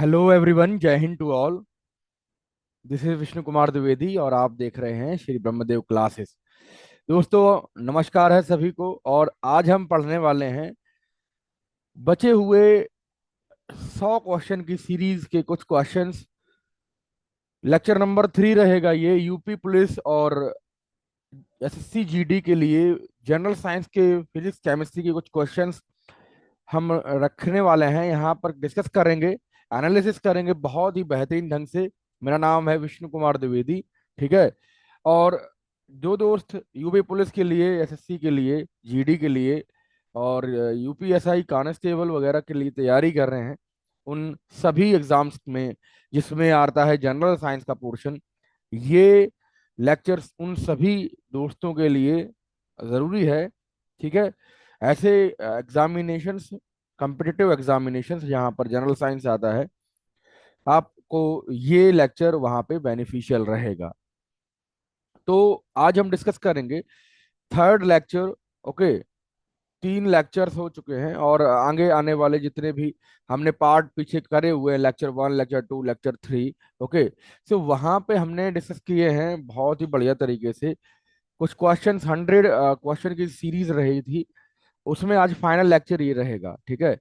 Hello everyone, Jai Hind to all. This is Vishnu Kumar Dwivedi और आप देख रहे हैं श्री ब्रह्मदेव क्लासेस। दोस्तों, नमस्कार है सभी को। और आज हम पढ़ने वाले हैं बचे हुए 100 क्वेश्चन की सीरीज के कुछ क्वेश्चंस। लेक्चर नंबर 3 रहेगा ये, यूपी पुलिस और एसएससी जीडी के लिए जनरल साइंस के फिजिक्स केमिस्ट्री के कुछ क्वेश्चंस हम रखने वाले हैं, यहाँ पर डिस्कस करेंगे, एनालिसिस करेंगे बहुत ही बेहतरीन ढंग से। मेरा नाम है विष्णु कुमार द्विवेदी। ठीक है। और जो दोस्त यूपी पुलिस के लिए, एसएससी के लिए, जीडी के लिए और यूपीएसआई कांस्टेबल वगैरह के लिए तैयारी कर रहे हैं, उन सभी एग्जाम्स में जिसमें आता है जनरल साइंस का पोर्शन, ये लेक्चर्स उन सभी दोस्तों के लिए ज़रूरी है। ठीक है। ऐसे एग्जामिनेशंस, कॉम्पिटिटिव एग्जामिनेशंस जहाँ पर जनरल साइंस आता है, आपको ये लेक्चर वहाँ पे बेनिफिशियल रहेगा। तो आज हम डिस्कस करेंगे थर्ड लेक्चर। ओके। 3 लेक्चर्स हो चुके हैं और आगे आने वाले जितने भी हमने पार्ट पीछे करे हुए हैं, लेक्चर 1, लेक्चर 2, लेक्चर 3। ओके। सो वहाँ पे हमने डिस्कस किए हैं बहुत ही बढ़िया तरीके से। कुछ क्वेश्चंस, 100 क्वेश्चन की सीरीज रही थी, उसमें आज फाइनल लेक्चर ये रहेगा। ठीक है।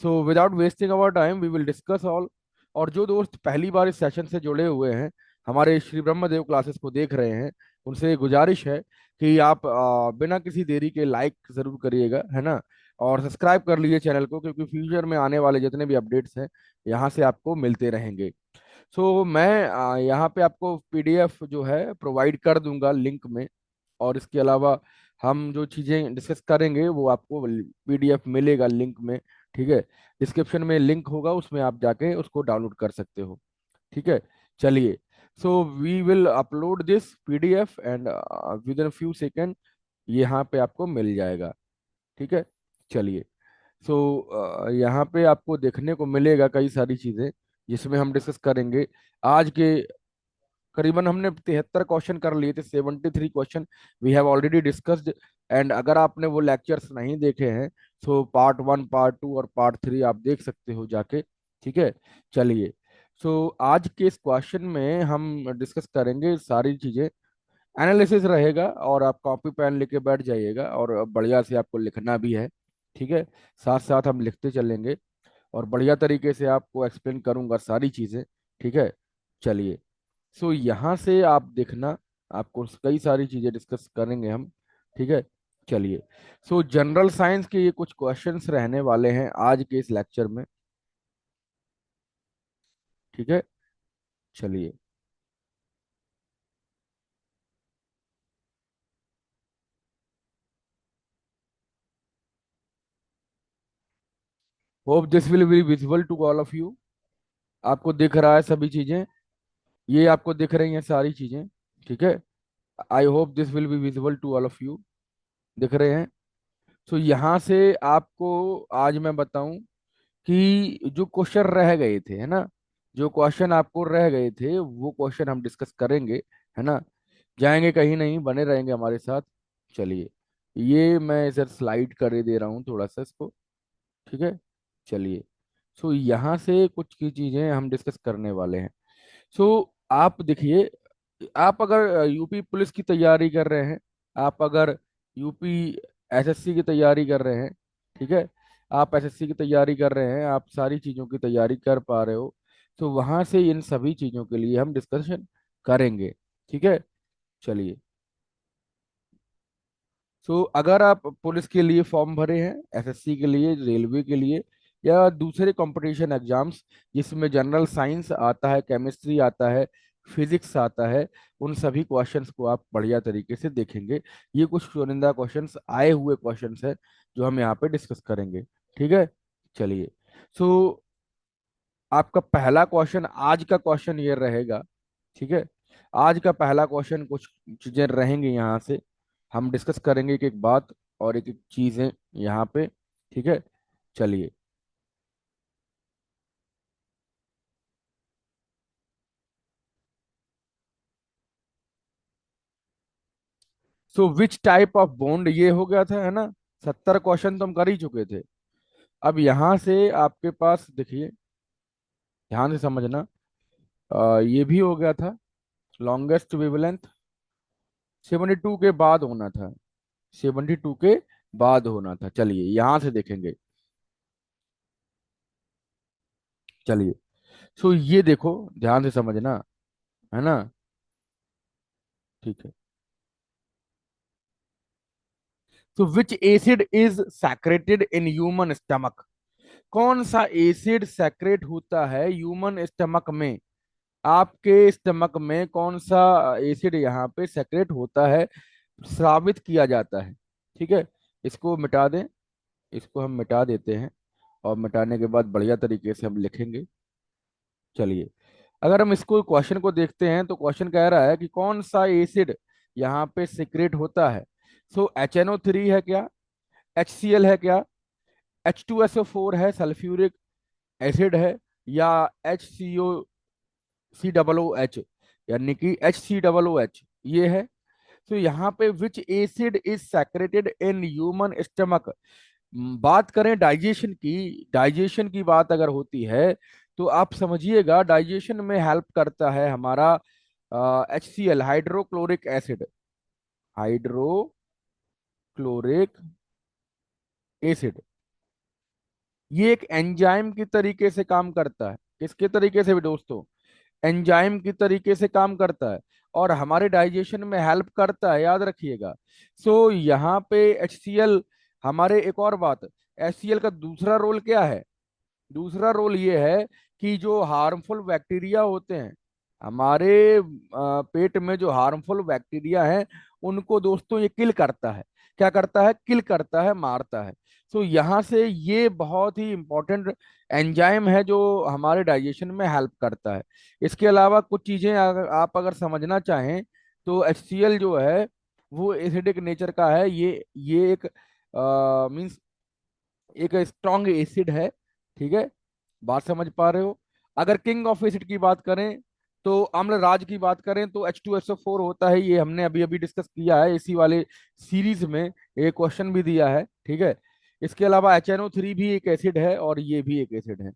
So without wasting our time we will discuss all. और जो दोस्त पहली बार इस सेशन से जुड़े हुए हैं, हमारे श्री ब्रह्मदेव क्लासेस को देख रहे हैं, उनसे गुजारिश है कि आप बिना किसी देरी के लाइक जरूर करिएगा, है ना। और सब्सक्राइब कर लीजिए चैनल को, क्योंकि फ्यूचर में आने वाले जितने भी अपडेट्स हैं यहाँ से आपको मिलते रहेंगे। सो मैं यहाँ पे आपको पीडीएफ जो है प्रोवाइड कर दूंगा लिंक में। और इसके अलावा हम जो चीज़ें डिस्कस करेंगे वो आपको पीडीएफ मिलेगा लिंक में। ठीक है। डिस्क्रिप्शन में लिंक होगा, उसमें आप जाके उसको डाउनलोड कर सकते हो। ठीक है। चलिए। So we will upload this PDF and within few second यहाँ पे आपको मिल जाएगा। ठीक है। चलिए। यहाँ पे आपको देखने को मिलेगा कई सारी चीज़ें जिसमें हम डिस्कस करेंगे। आज के करीबन हमने 73 क्वेश्चन कर लिए थे, 73 question we have already discussed. And अगर आपने वो लेक्चर्स नहीं देखे हैं, सो पार्ट 1, पार्ट 2 और पार्ट 3 आप देख सकते हो जाके। ठीक है। चलिए। आज के इस क्वेश्चन में हम डिस्कस करेंगे सारी चीजें, एनालिसिस रहेगा और आप कॉपी पेन लेके बैठ जाइएगा और बढ़िया से आपको लिखना भी है। ठीक है। साथ साथ हम लिखते चलेंगे और बढ़िया तरीके से आपको एक्सप्लेन करूंगा सारी चीजें। ठीक है। चलिए। यहाँ से आप देखना, आपको कई सारी चीजें डिस्कस करेंगे हम। ठीक है। चलिए। जनरल साइंस के ये कुछ क्वेश्चंस रहने वाले हैं आज के इस लेक्चर में। ठीक है। चलिए। Hope this will be visible to all of you. आपको दिख रहा है सभी चीजें, ये आपको दिख रही हैं सारी चीजें। ठीक है। I hope this will be visible to all of you. दिख रहे हैं। यहाँ से आपको आज मैं बताऊं कि जो क्वेश्चन रह गए थे, है ना, जो क्वेश्चन आपको रह गए थे वो क्वेश्चन हम डिस्कस करेंगे, है ना। जाएंगे कहीं नहीं, बने रहेंगे हमारे साथ। चलिए। ये मैं इधर स्लाइड कर दे रहा हूँ थोड़ा सा इसको। ठीक है। चलिए। यहाँ से कुछ की चीजें हम डिस्कस करने वाले हैं। आप देखिए, आप अगर यूपी पुलिस की तैयारी कर रहे हैं, आप अगर यूपी एसएससी की तैयारी कर रहे हैं, ठीक है, आप एसएससी की तैयारी कर रहे हैं, आप सारी चीज़ों की तैयारी कर पा रहे हो, तो वहां से इन सभी चीज़ों के लिए हम डिस्कशन करेंगे। ठीक है। चलिए। अगर आप पुलिस के लिए फॉर्म भरे हैं, एसएससी के लिए, रेलवे के लिए, या दूसरे कंपटीशन एग्जाम्स जिसमें जनरल साइंस आता है, केमिस्ट्री आता है, फिजिक्स आता है, उन सभी क्वेश्चंस को आप बढ़िया तरीके से देखेंगे। ये कुछ चुनिंदा क्वेश्चंस, आए हुए क्वेश्चंस हैं जो हम यहाँ पे डिस्कस करेंगे। ठीक है। चलिए। सो आपका पहला क्वेश्चन, आज का क्वेश्चन ये रहेगा। ठीक है। आज का पहला क्वेश्चन, कुछ चीजें रहेंगी यहाँ से, हम डिस्कस करेंगे एक एक बात और एक एक चीजें यहाँ पे। ठीक है। चलिए। विच टाइप ऑफ बॉन्ड, ये हो गया था, है ना। 70 क्वेश्चन तो हम कर ही चुके थे। अब यहाँ से आपके पास देखिए, ध्यान से समझना। ये भी हो गया था। लॉन्गेस्ट वेवलेंथ 72 के बाद होना था। 72 के बाद होना था। चलिए यहां से देखेंगे। चलिए, सो ये देखो, ध्यान से समझना, है ना। ठीक है। तो which acid is secreted in human stomach? कौन सा एसिड सैक्रेट होता है ह्यूमन स्टमक में? आपके स्टमक में कौन सा एसिड यहाँ पे सेक्रेट होता है, स्रावित किया जाता है? ठीक है। इसको मिटा दें। इसको हम मिटा देते हैं, और मिटाने के बाद बढ़िया तरीके से हम लिखेंगे। चलिए, अगर हम इसको क्वेश्चन को देखते हैं तो क्वेश्चन कह रहा है कि कौन सा एसिड यहाँ पे सीक्रेट होता है। सो HNO3 है क्या? HCl है क्या? H2SO4 है, सल्फ्यूरिक एसिड है, या HCO COOH, यानी कि HCOOH ये है। तो यहाँ पे which acid is secreted in human stomach? बात करें डाइजेशन की, डाइजेशन की बात अगर होती है तो आप समझिएगा डाइजेशन में हेल्प करता है हमारा HCl, hydrochloric acid. Hydrochloric acid ये एक एंजाइम की तरीके से काम करता है। किसके तरीके से भी दोस्तों? एंजाइम की तरीके से काम करता है, और हमारे डाइजेशन में हेल्प करता है, याद रखिएगा। सो यहाँ पे HCl, हमारे एक और बात, HCl का दूसरा रोल क्या है? दूसरा रोल ये है कि जो हार्मफुल बैक्टीरिया होते हैं हमारे पेट में, जो हार्मफुल बैक्टीरिया हैं, उनको दोस्तों ये किल करता है। क्या करता है? किल करता है, मारता है। तो यहाँ से ये बहुत ही इंपॉर्टेंट एंजाइम है जो हमारे डाइजेशन में हेल्प करता है। इसके अलावा कुछ चीजें अगर आप समझना चाहें तो HCl जो है वो एसिडिक नेचर का है। ये एक मीन्स एक स्ट्रॉन्ग एसिड है। ठीक है, बात समझ पा रहे हो? अगर किंग ऑफ एसिड की बात करें, तो अम्ल राज की बात करें, तो H2SO4 होता है। ये हमने अभी अभी डिस्कस किया है इसी वाले सीरीज में, एक क्वेश्चन भी दिया है। ठीक है। इसके अलावा HNO3 भी एक एसिड है, और ये भी एक एसिड है।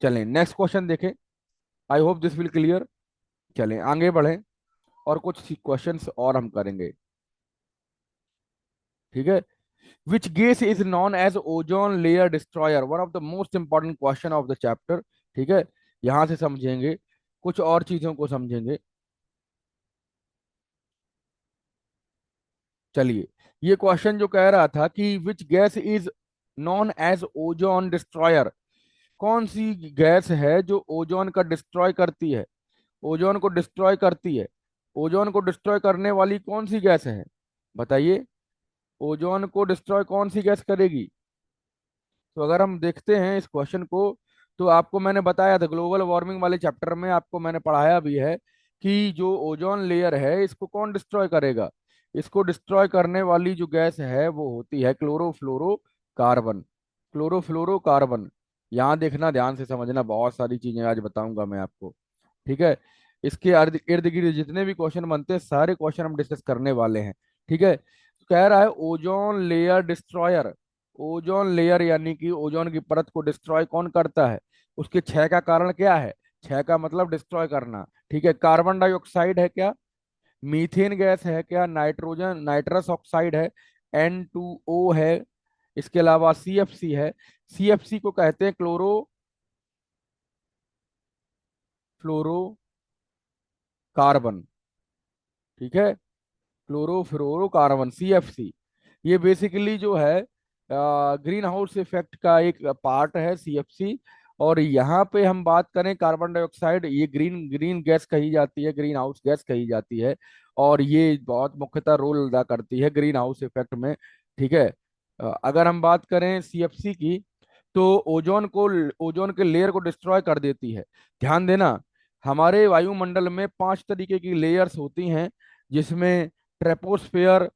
चलें नेक्स्ट क्वेश्चन देखें। आई होप दिस विल क्लियर। चलें आगे बढ़ें, और कुछ क्वेश्चंस और हम करेंगे। ठीक है। Which gas is known as ozone layer destroyer? One of the most important question of the chapter। ठीक है, यहां से समझेंगे, कुछ और चीजों को समझेंगे। चलिए, ये क्वेश्चन जो कह रहा था कि which gas is known as ozone destroyer? कौन सी गैस है जो ओजोन का डिस्ट्रॉय करती है? ओजोन को डिस्ट्रॉय करती है। ओजोन को डिस्ट्रॉय करने वाली कौन सी गैस है? बताइए, ओजोन को डिस्ट्रॉय कौन सी गैस करेगी? तो अगर हम देखते हैं इस क्वेश्चन को, तो आपको मैंने बताया था ग्लोबल वार्मिंग वाले चैप्टर में, आपको मैंने पढ़ाया भी है कि जो ओजोन लेयर है इसको कौन डिस्ट्रॉय करेगा। इसको डिस्ट्रॉय करने वाली जो गैस है वो होती है क्लोरोफ्लोरोकार्बन। क्लोरोफ्लोरोकार्बन। यहाँ देखना, ध्यान से समझना, बहुत सारी चीजें आज बताऊंगा मैं आपको। ठीक है। इसके इर्द इर्द गिर्द जितने भी क्वेश्चन बनते हैं सारे क्वेश्चन हम डिस्कस करने वाले हैं। ठीक है। तो कह रहा है ozone layer destroyer. Ozone layer यानी कि ओजोन की परत को डिस्ट्रॉय कौन करता है? उसके क्षय का कारण क्या है? क्षय का मतलब डिस्ट्रॉय करना। ठीक है। कार्बन डाइऑक्साइड है क्या? मीथेन गैस है क्या? नाइट्रोजन नाइट्रस ऑक्साइड है? N2O है? इसके अलावा CFC है। CFC को कहते हैं कार्बन। ठीक है। Chlorofluorocarbon, CFC। ये बेसिकली जो है ग्रीन हाउस इफेक्ट का एक पार्ट है, CFC। और यहाँ पे हम बात करें कार्बन डाइऑक्साइड, ये ग्रीन ग्रीन गैस कही जाती है, ग्रीन हाउस गैस कही जाती है। और ये बहुत मुख्यतः रोल अदा करती है ग्रीन हाउस इफेक्ट में। ठीक है। अगर हम बात करें CFC की, तो ओजोन के लेयर को डिस्ट्रॉय कर देती है। ध्यान देना, हमारे वायुमंडल में 5 तरीके की लेयर्स होती हैं, जिसमें ट्रेपोस्फेयर,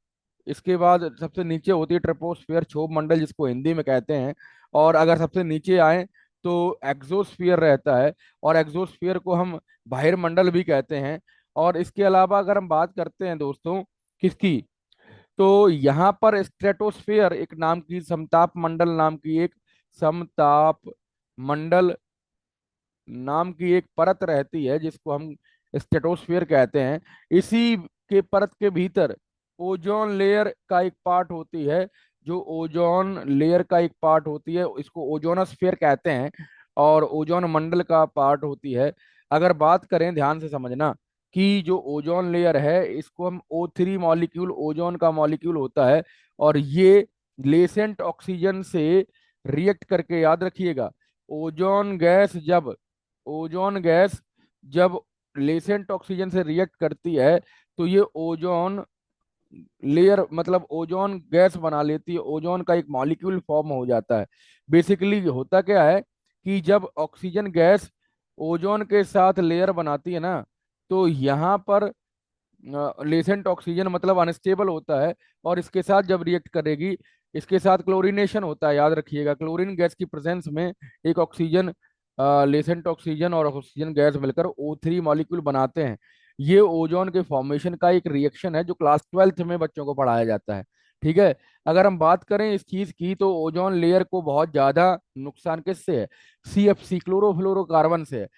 इसके बाद सबसे नीचे होती है ट्रेपोस्फेयर, क्षोभ मंडल जिसको हिंदी में कहते हैं। और अगर सबसे नीचे आए तो एक्सोस्फियर रहता है, और एक्सोस्फियर को हम बहिर्मंडल भी कहते हैं। और इसके अलावा अगर हम बात करते हैं दोस्तों किसकी, तो यहाँ पर स्ट्रेटोस्फेयर एक नाम की, समताप मंडल नाम की एक समताप मंडल नाम की एक परत रहती है जिसको हम स्ट्रेटोस्फीयर कहते हैं। इसी के परत के भीतर ओजोन लेयर का एक पार्ट होती है, जो ओजोन लेयर का एक पार्ट होती है, इसको ओजोनोस्फीयर कहते हैं, और ओजोन मंडल का पार्ट होती है। अगर बात करें, ध्यान से समझना, कि जो ओजोन लेयर है इसको हम O3 मॉलिक्यूल, ओजोन का मॉलिक्यूल होता है, और ये लेसेंट ऑक्सीजन से रिएक्ट करके, याद रखिएगा, ओजोन गैस जब ओजोन गैस जब लेसेंट ऑक्सीजन से रिएक्ट करती है, तो ये ओजोन लेयर मतलब ओजोन गैस बना लेती है, ओजोन का एक मॉलिक्यूल फॉर्म हो जाता है। बेसिकली होता क्या है कि जब ऑक्सीजन गैस ओजोन के साथ लेयर बनाती है ना, तो यहाँ पर लेसेंट ऑक्सीजन मतलब अनस्टेबल होता है, और इसके साथ जब रिएक्ट करेगी, इसके साथ क्लोरीनेशन होता है। याद रखिएगा, क्लोरीन गैस की प्रेजेंस में एक ऑक्सीजन, लेसेंट ऑक्सीजन और ऑक्सीजन गैस मिलकर O3 मॉलिक्यूल बनाते हैं। ये ओजोन के फॉर्मेशन का एक रिएक्शन है जो क्लास 12th में बच्चों को पढ़ाया जाता है। ठीक है। अगर हम बात करें इस चीज की, तो ओजोन लेयर को बहुत ज्यादा नुकसान किससे है? CFC, क्लोरोफ्लोरोकार्बन से है।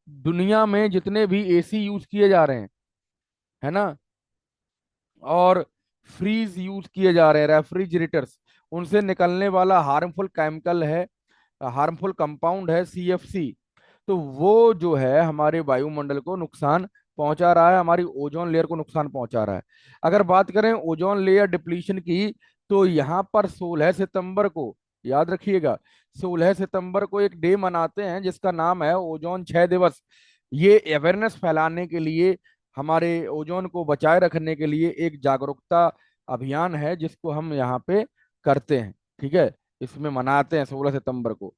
दुनिया में जितने भी AC यूज किए जा रहे हैं, है ना, और फ्रीज यूज किए जा रहे हैं, रेफ्रिजरेटर्स, उनसे निकलने वाला हार्मफुल केमिकल है, हार्मफुल कंपाउंड है CFC। तो वो जो है हमारे वायुमंडल को नुकसान पहुंचा रहा है, हमारी ओजोन लेयर को नुकसान पहुंचा रहा है। अगर बात करें ओजोन लेयर डिप्लीशन की, तो यहाँ पर 16 सितंबर को, याद रखिएगा, 16 सितंबर को एक डे मनाते हैं जिसका नाम है ओजोन क्षय दिवस। ये अवेयरनेस फैलाने के लिए, हमारे ओजोन को बचाए रखने के लिए एक जागरूकता अभियान है जिसको हम यहाँ पे करते हैं। ठीक है, इसमें मनाते हैं 16 सितंबर को।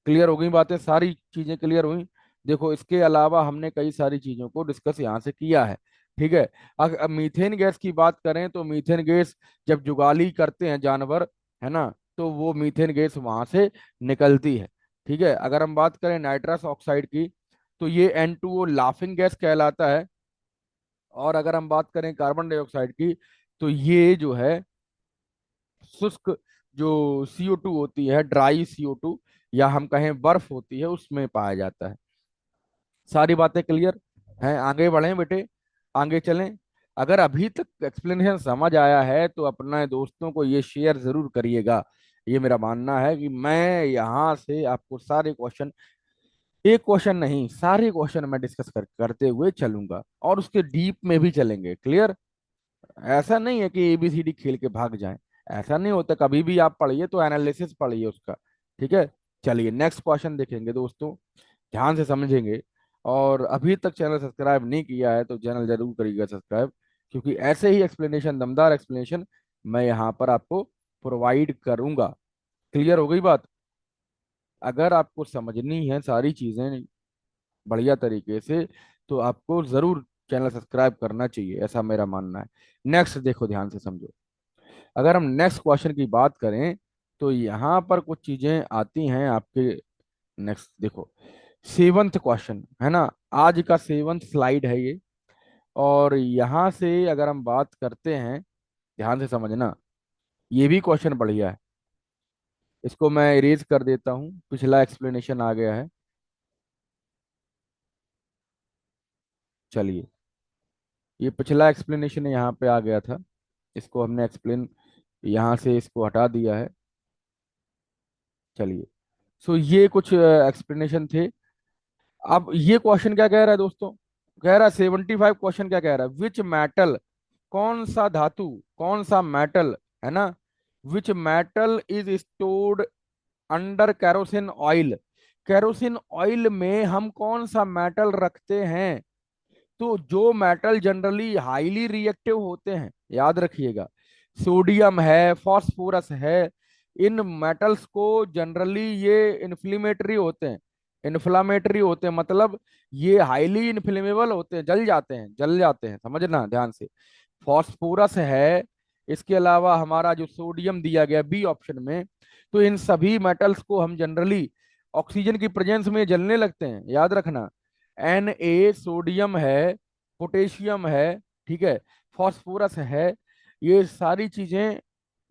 क्लियर हो गई बातें, सारी चीजें क्लियर हुई। देखो, इसके अलावा हमने कई सारी चीजों को डिस्कस यहाँ से किया है। ठीक है। अब मीथेन गैस की बात करें, तो मीथेन गैस जब जुगाली करते हैं जानवर, है ना, तो वो मीथेन गैस वहां से निकलती है। ठीक है। अगर हम बात करें नाइट्रस ऑक्साइड की, तो ये N2O लाफिंग गैस कहलाता है। और अगर हम बात करें कार्बन डाइऑक्साइड की, तो ये जो है शुष्क जो CO2 होती है, ड्राई CO2, या हम कहें बर्फ होती है, उसमें पाया जाता है। सारी बातें क्लियर हैं? आगे बढ़ें बेटे, आगे चलें। अगर अभी तक एक्सप्लेनेशन समझ आया है तो अपने दोस्तों को ये शेयर जरूर करिएगा। ये मेरा मानना है कि मैं यहाँ से आपको सारे क्वेश्चन, एक क्वेश्चन नहीं, सारे क्वेश्चन मैं डिस्कस करते हुए चलूंगा, और उसके डीप में भी चलेंगे। क्लियर? ऐसा नहीं है कि ABCD खेल के भाग जाएं, ऐसा नहीं होता। कभी भी आप पढ़िए तो एनालिसिस पढ़िए उसका। ठीक है। चलिए नेक्स्ट क्वेश्चन देखेंगे दोस्तों, ध्यान से समझेंगे। और अभी तक चैनल सब्सक्राइब नहीं किया है तो चैनल जरूर करिएगा सब्सक्राइब, क्योंकि ऐसे ही एक्सप्लेनेशन, दमदार एक्सप्लेनेशन मैं यहाँ पर आपको प्रोवाइड करूंगा। क्लियर हो गई बात? अगर आपको समझनी है सारी चीजें बढ़िया तरीके से, तो आपको जरूर चैनल सब्सक्राइब करना चाहिए, ऐसा मेरा मानना है। नेक्स्ट देखो, ध्यान से समझो। अगर हम नेक्स्ट क्वेश्चन की बात करें, तो यहाँ पर कुछ चीजें आती हैं आपके। नेक्स्ट देखो, सेवंथ क्वेश्चन है ना, आज का सेवंथ स्लाइड है ये। और यहाँ से अगर हम बात करते हैं, ध्यान से समझना, ये भी क्वेश्चन बढ़िया है। इसको मैं इरेज कर देता हूँ, पिछला एक्सप्लेनेशन आ गया है। चलिए, ये पिछला एक्सप्लेनेशन यहाँ पे आ गया था, इसको हमने एक्सप्लेन यहाँ से इसको हटा दिया है। चलिए, सो ये कुछ एक्सप्लेनेशन थे। अब ये क्वेश्चन क्या कह रहा है दोस्तों? कह रहा है 75 क्वेश्चन क्या कह रहा है, विच मेटल, कौन सा धातु, कौन सा मेटल, है ना, which metal is stored under kerosene oil. Kerosene oil में हम कौन सा मेटल रखते हैं? तो जो मेटल जनरली हाईली रिएक्टिव होते हैं, याद रखिएगा, सोडियम है, फास्फोरस है, इन मेटल्स को जनरली ये इन्फ्लेमेटरी होते हैं, इन्फ्लामेटरी होते हैं, मतलब ये हाईली इन्फ्लेमेबल होते हैं, जल जाते हैं, जल जाते हैं, समझना ध्यान से। फास्फोरस है, इसके अलावा हमारा जो सोडियम दिया गया बी ऑप्शन में, तो इन सभी मेटल्स को हम जनरली ऑक्सीजन की प्रेजेंस में जलने लगते हैं, याद रखना। सोडियम है, पोटेशियम है, ठीक है, फास्फोरस है, ये सारी चीजें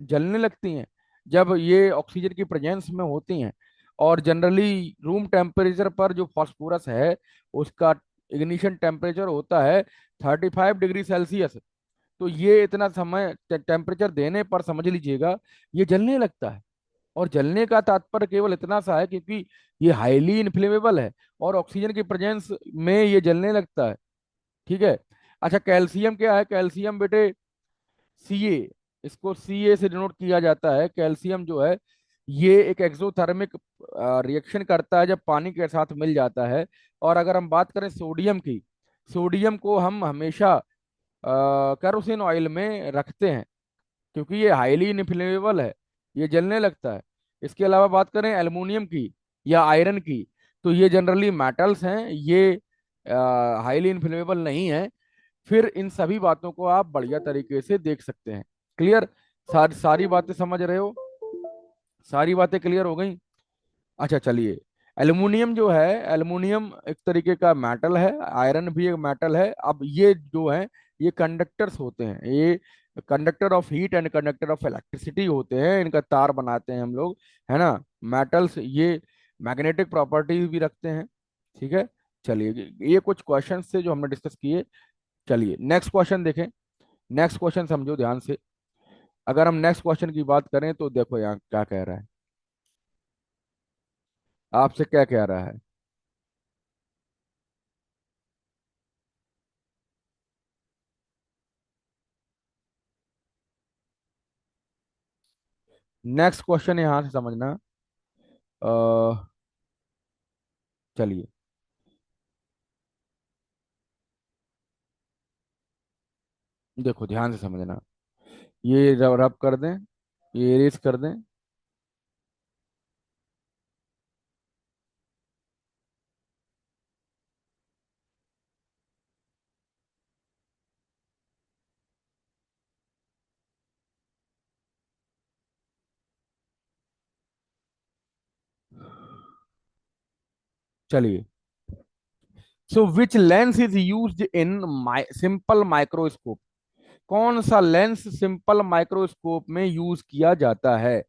जलने लगती हैं जब ये ऑक्सीजन की प्रेजेंस में होती हैं। और जनरली रूम टेम्परेचर पर जो फास्फोरस है उसका इग्निशन टेम्परेचर होता है 35 डिग्री सेल्सियस। तो ये इतना समय टेम्परेचर देने पर समझ लीजिएगा ये जलने लगता है। और जलने का तात्पर्य केवल इतना सा है क्योंकि ये हाईली इन्फ्लेमेबल है और ऑक्सीजन की प्रेजेंस में ये जलने लगता है। ठीक है। अच्छा, कैल्शियम क्या है? कैल्शियम बेटे सीए, इसको सीए से डिनोट किया जाता है। कैल्शियम जो है ये एक एक्सोथर्मिक रिएक्शन करता है जब पानी के साथ मिल जाता है। और अगर हम बात करें सोडियम की, सोडियम को हम हमेशा केरोसिन ऑयल में रखते हैं क्योंकि ये हाईली इनफ्लेमेबल है, ये जलने लगता है। इसके अलावा बात करें एल्युमिनियम की या आयरन की, तो ये जनरली मेटल्स हैं, ये हाईली इन्फ्लेमेबल नहीं है। फिर इन सभी बातों को आप बढ़िया तरीके से देख सकते हैं। क्लियर? सारी बातें समझ रहे हो? सारी बातें क्लियर हो गई? अच्छा चलिए। एल्युमिनियम जो है, एल्युमिनियम एक तरीके का मेटल है, आयरन भी एक मेटल है। अब ये जो है ये कंडक्टर्स होते हैं, ये conductor of heat and conductor of electricity होते हैं, इनका तार बनाते हैं हम लोग, है ना। मेटल्स ये मैग्नेटिक प्रॉपर्टीज भी रखते हैं। ठीक है। चलिए, ये कुछ क्वेश्चंस थे जो हमने डिस्कस किए। चलिए नेक्स्ट क्वेश्चन देखें। नेक्स्ट क्वेश्चन समझो ध्यान से। अगर हम नेक्स्ट क्वेश्चन की बात करें तो देखो यहाँ क्या कह रहा है, आपसे क्या कह रहा है। नेक्स्ट क्वेश्चन यहां से समझना। अ, चलिए, देखो ध्यान से समझना। ये रब रब कर दें, ये इरेज कर दें। चलिए, so which lens is used in simple microscope? कौन सा लेंस सिंपल माइक्रोस्कोप में यूज किया जाता है?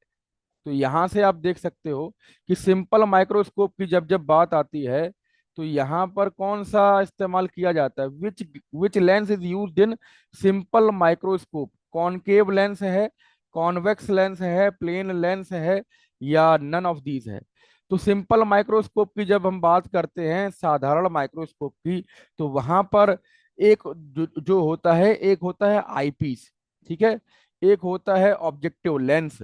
तो यहां से आप देख सकते हो कि सिंपल माइक्रोस्कोप की जब जब बात आती है तो यहाँ पर कौन सा इस्तेमाल किया जाता है? Which which lens is used in simple microscope? Concave lens है, कॉन्वेक्स लेंस है, प्लेन लेंस है, या नन ऑफ दीज है? तो सिंपल माइक्रोस्कोप की जब हम बात करते हैं, साधारण माइक्रोस्कोप की, तो वहां पर एक जो होता है, एक होता है आईपीस, ठीक है, एक होता है ऑब्जेक्टिव लेंस,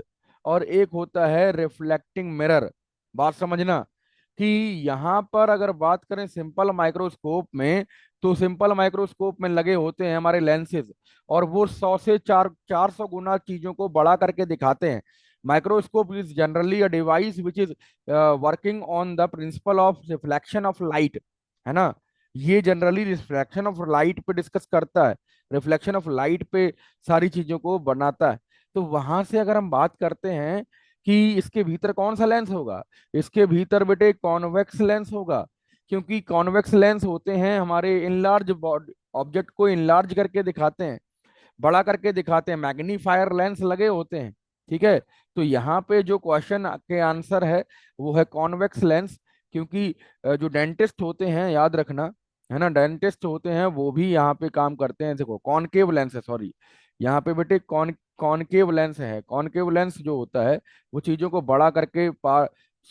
और एक होता है रिफ्लेक्टिंग मिरर। बात समझना कि यहाँ पर अगर बात करें सिंपल माइक्रोस्कोप में, तो सिंपल माइक्रोस्कोप में लगे होते हैं हमारे लेंसेज, और वो 100 से 400 गुना चीजों को बड़ा करके दिखाते हैं। Microscope is generally a device which is working on the principle of reflection of light, है ना। ये जनरली रिफ्लेक्शन ऑफ लाइट पे डिस्कस करता है, रिफ्लेक्शन ऑफ लाइट पे सारी चीजों को बनाता है। तो वहां से अगर हम बात करते हैं कि इसके भीतर कौन सा लेंस होगा, इसके भीतर बेटे कॉन्वेक्स लेंस होगा, क्योंकि कॉन्वेक्स लेंस होते हैं हमारे इनलार्ज ऑब्जेक्ट को इनलार्ज करके दिखाते हैं, बड़ा करके दिखाते हैं, मैग्नीफायर लेंस लगे होते हैं। ठीक है। तो यहाँ पे जो क्वेश्चन के आंसर है वो है कॉन्वेक्स लेंस, क्योंकि जो डेंटिस्ट होते हैं, याद रखना, है ना, डेंटिस्ट होते हैं वो भी यहाँ पे काम करते हैं। देखो कॉनकेव लेंस है, सॉरी, यहाँ पे बेटे कॉनकेव लेंस है। कॉनकेव लेंस जो होता है वो चीजों को बड़ा करके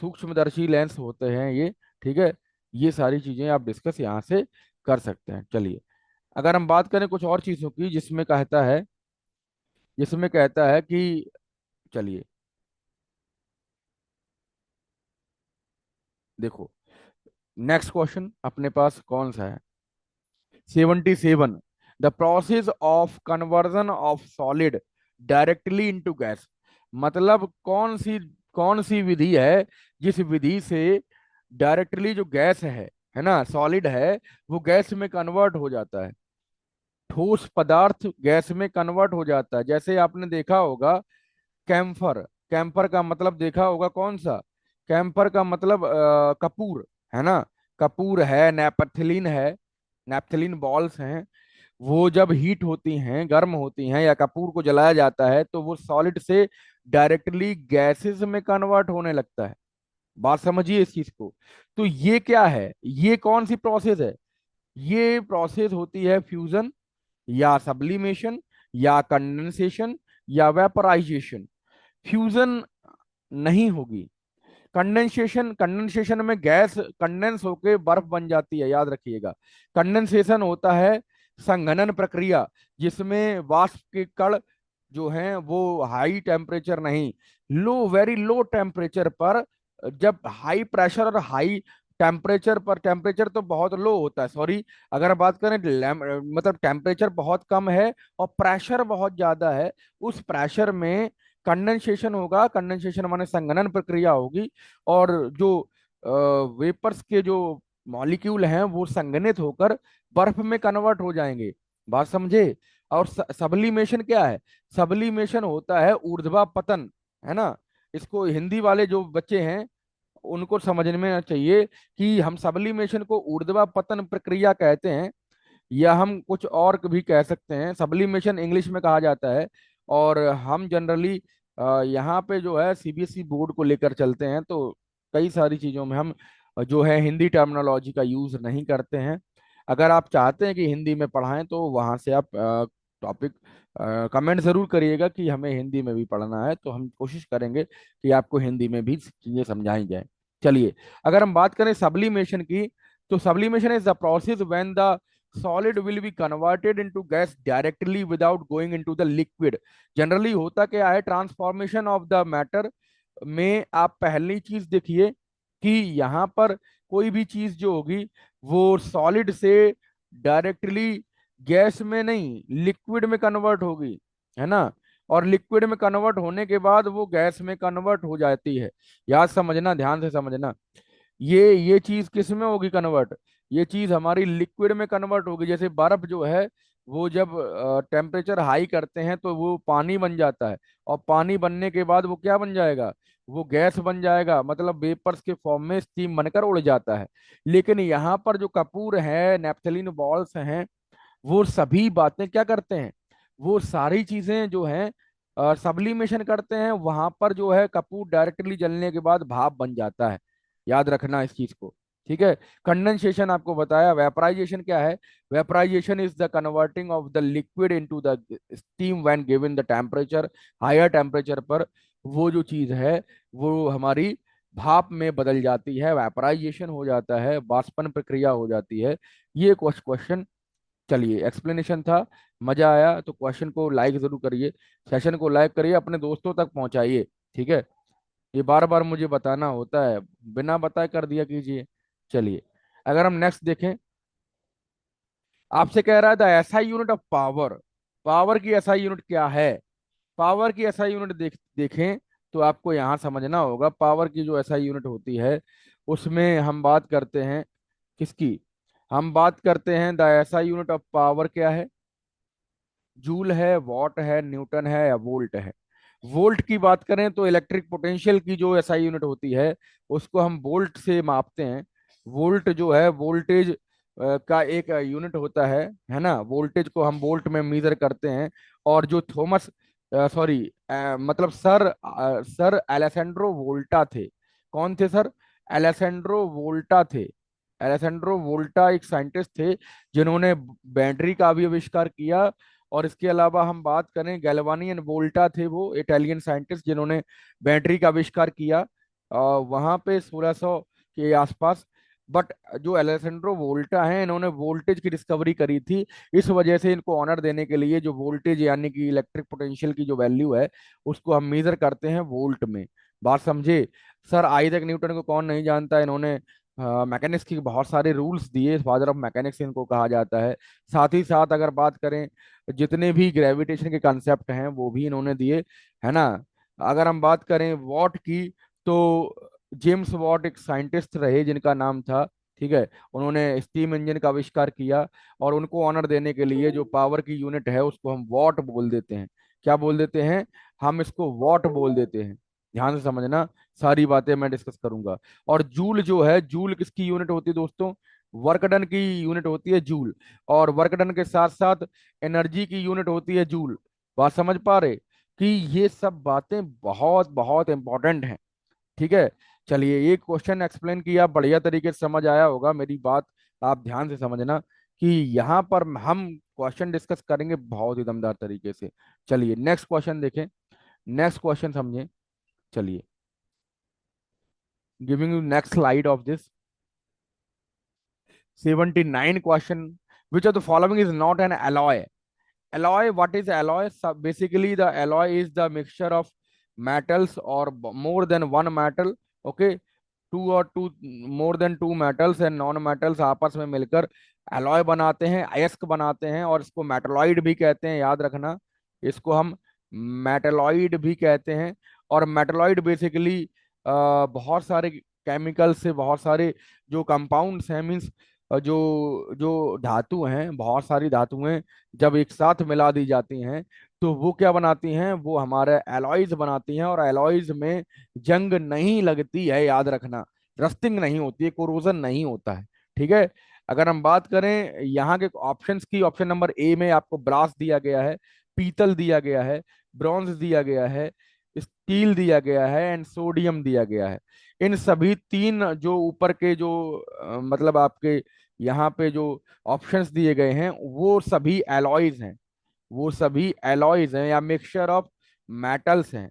सूक्ष्मदर्शी लेंस होते हैं ये। ठीक है। ये सारी चीजें आप डिस्कस यहाँ से कर सकते हैं। चलिए, अगर हम बात करें कुछ और चीजों की जिसमें कहता है कि, चलिए देखो, नेक्स्ट क्वेश्चन अपने पास कौन सा है? 77। The process of conversion of solid directly into gas. मतलब कौन सी विधि है जिस विधि से डायरेक्टली जो गैस है ना, सॉलिड है, वो गैस में कन्वर्ट हो जाता है, ठोस पदार्थ गैस में कन्वर्ट हो जाता है। जैसे आपने देखा होगा कैम्फर, कैम्फर का मतलब देखा होगा कौन सा? कैम्फर का मतलब कपूर, है ना। कपूर है, नेपथलीन है, नेपथलीन बॉल्स हैं। वो जब हीट होती हैं, गर्म होती हैं, या कपूर को जलाया जाता है तो वो सॉलिड से डायरेक्टली गैसेस में कन्वर्ट होने लगता है। बात समझिए इस चीज को। तो ये क्या है, ये कौन सी प्रोसेस है? ये प्रोसेस होती है फ्यूजन, या सब्लिमेशन, या कंडेंसेशन, या वेपराइजेशन। फ्यूजन नहीं होगी। कंडेंसेशन, कंडेंसेशन में गैस कंडेंस होके बर्फ बन जाती है, याद रखिएगा। कंडेंसेशन होता है संघनन प्रक्रिया, जिसमें वाष्प के कण जो हैं वो हाई टेम्परेचर नहीं, लो, वेरी लो टेम्परेचर पर, जब हाई प्रेशर और हाई टेम्परेचर पर, टेम्परेचर तो बहुत लो होता है, सॉरी, अगर बात करें मतलब टेम्परेचर बहुत कम है और प्रेशर बहुत ज्यादा है, उस प्रेशर में कंडेंसेशन होगा। कंडेंसेशन माने संघनन प्रक्रिया होगी, और जो वेपर्स के जो मॉलिक्यूल हैं वो संघनित होकर बर्फ में कन्वर्ट हो जाएंगे। बात समझे? और सब्लिमेशन क्या है? सब्लिमेशन होता है ऊर्ध्वा पतन, है ना। इसको हिंदी वाले जो बच्चे हैं उनको समझने में चाहिए कि हम सब्लिमेशन को ऊर्ध्वा पतन प्रक्रिया कहते हैं, या हम कुछ और भी कह सकते हैं। सब्लिमेशन इंग्लिश में कहा जाता है। और हम जनरली यहाँ पे जो है सीबीएसई बोर्ड को लेकर चलते हैं, तो कई सारी चीज़ों में हम जो है हिंदी टर्मिनोलॉजी का यूज़ नहीं करते हैं। अगर आप चाहते हैं कि हिंदी में पढ़ाएं तो वहाँ से आप टॉपिक कमेंट ज़रूर करिएगा कि हमें हिंदी में भी पढ़ना है, तो हम कोशिश करेंगे कि आपको हिंदी में भी चीज़ें समझाई जाए। चलिए, अगर हम बात करें सब्लिमेशन की, तो sublimation is the process when the solid will be converted into gas directly without going into the liquid। Generally होता क्या है, ट्रांसफॉर्मेशन ऑफ द मैटर में आप पहली चीज देखिए कि यहाँ पर कोई भी चीज जो होगी वो सॉलिड से डायरेक्टली गैस में नहीं, लिक्विड में कन्वर्ट होगी, है ना। और लिक्विड में कन्वर्ट होने के बाद वो गैस में कन्वर्ट हो जाती है। याद समझना, ध्यान से समझना। ये चीज किस में होगी कन्वर्ट? ये चीज हमारी लिक्विड में कन्वर्ट होगी। जैसे बर्फ जो है वो जब टेम्परेचर हाई करते हैं तो वो पानी बन जाता है, और पानी बनने के बाद वो क्या बन जाएगा? वो गैस बन जाएगा, मतलब वेपर्स के फॉर्म में स्टीम बनकर उड़ जाता है। लेकिन यहाँ पर जो कपूर है, नेपथलीन बॉल्स हैं, वो सभी बातें क्या करते हैं? वो सारी चीजें जो हैं सब्लिमेशन करते हैं। वहां पर जो है कपूर डायरेक्टली जलने के बाद भाप बन जाता है। याद रखना इस चीज को, ठीक है। कंडेंसेशन आपको बताया। वेपराइजेशन क्या है? Vaporization is the converting of the liquid into the steam when given the temperature. Higher temperature पर वो जो चीज है वो हमारी भाप में बदल जाती है, वेपराइजेशन हो जाता है, बाष्पन प्रक्रिया हो जाती है। ये क्वेश्चन, चलिए एक्सप्लेनेशन था, मजा आया तो क्वेश्चन को लाइक जरूर करिए, सेशन को लाइक करिए, अपने दोस्तों तक पहुंचाइए, ठीक है। ये बार बार मुझे बताना होता है, बिना बताए कर दिया कीजिए। चलिए, अगर हम नेक्स्ट देखें, आपसे कह रहा था SI unit of power. Power की एसआई यूनिट क्या है? पावर की एसआई यूनिट देखें तो आपको यहाँ समझना होगा। पावर की जो एसआई यूनिट होती है उसमें हम बात करते हैं किसकी? हम बात करते हैं the SI unit of power क्या है? जूल है, वॉट है, न्यूटन है, या वोल्ट है? वोल्ट की बात करें तो इलेक्ट्रिक पोटेंशियल की जो एसआई यूनिट होती है उसको हम वोल्ट से मापते हैं। वोल्ट जो है वोल्टेज का एक यूनिट होता है ना। वोल्टेज को हम वोल्ट में मेजर करते हैं। और जो थॉमस, सॉरी, मतलब सर एलेसेंड्रो वोल्टा थे। कौन थे सर? एलेसेंड्रो वोल्टा थे। एलेसेंड्रो वोल्टा एक साइंटिस्ट थे जिन्होंने बैटरी का भी आविष्कार किया। और इसके अलावा हम बात करें, गैल्वानी एंड वोल्टा थे वो इटालियन साइंटिस्ट जिन्होंने बैटरी का आविष्कार किया वहां पे 1600 के आसपास। बट जो एलेसेंड्रो वोल्टा हैं इन्होंने वोल्टेज की डिस्कवरी करी थी। इस वजह से इनको ऑनर देने के लिए जो वोल्टेज यानी कि इलेक्ट्रिक पोटेंशियल की जो वैल्यू है उसको हम मेजर करते हैं वोल्ट में। बात समझे? सर आइजैक न्यूटन को कौन नहीं जानता? इन्होंने मैकेनिक्स की बहुत सारे रूल्स दिए, फादर ऑफ मैकेनिक्स इनको कहा जाता है। साथ ही साथ अगर बात करें, जितने भी ग्रेविटेशन के कॉन्सेप्ट हैं वो भी इन्होंने दिए, है ना। अगर हम बात करें वॉट की, तो जेम्स वॉट एक साइंटिस्ट रहे जिनका नाम था, ठीक है। उन्होंने स्टीम इंजन का आविष्कार किया, और उनको ऑनर देने के लिए जो पावर की यूनिट है उसको हम वॉट बोल देते हैं। क्या बोल देते हैं? हम इसको वॉट बोल देते हैं। ध्यान से समझना, सारी बातें मैं डिस्कस करूंगा। और जूल जो है, जूल किसकी यूनिट होती है दोस्तों? वर्क डन की यूनिट होती है जूल। और वर्क डन के साथ साथ एनर्जी की यूनिट होती है जूल। बात समझ पा रहे कि ये सब बातें बहुत बहुत इंपॉर्टेंट हैं, ठीक है। चलिए, ये क्वेश्चन एक्सप्लेन किया, बढ़िया तरीके से समझ आया होगा मेरी बात। आप ध्यान से समझना कि यहाँ पर हम क्वेश्चन डिस्कस करेंगे बहुत ही दमदार तरीके से। चलिए नेक्स्ट क्वेश्चन देखें, नेक्स्ट क्वेश्चन समझें। चलिए, giving you next slide of this 79 question, which of the following is not an alloy? Alloy, what is alloy? Basically the alloy is the mixture of metals or more than one metal. Okay, two और two, more than two metals and non metals आपस में मिलकर alloy बनाते हैं, अयस्क बनाते हैं, और इसको मेटलॉइड भी कहते हैं, याद रखना। इसको हम मेटलॉइड भी कहते हैं। और मेटलॉइड बेसिकली बहुत सारे केमिकल से, बहुत सारे जो कंपाउंड्स हैं, मीन्स जो जो धातु हैं, बहुत सारी धातुएं जब एक साथ मिला दी जाती हैं तो वो क्या बनाती हैं, वो हमारे एलॉयज बनाती हैं। और एलॉयज में जंग नहीं लगती है, याद रखना। रस्टिंग नहीं होती है, कोरोजन नहीं होता है। ठीक है। अगर हम बात करें यहाँ के ऑप्शंस की, ऑप्शन नंबर ए में आपको ब्रास दिया गया है, पीतल दिया गया है, ब्रॉन्ज दिया गया है, स्टील दिया गया है एंड सोडियम दिया गया है। इन सभी तीन जो ऊपर के जो मतलब आपके यहाँ पे जो ऑप्शंस दिए गए हैं वो सभी एलॉयज हैं, वो सभी एलॉयज हैं या मिक्सचर ऑफ मेटल्स हैं।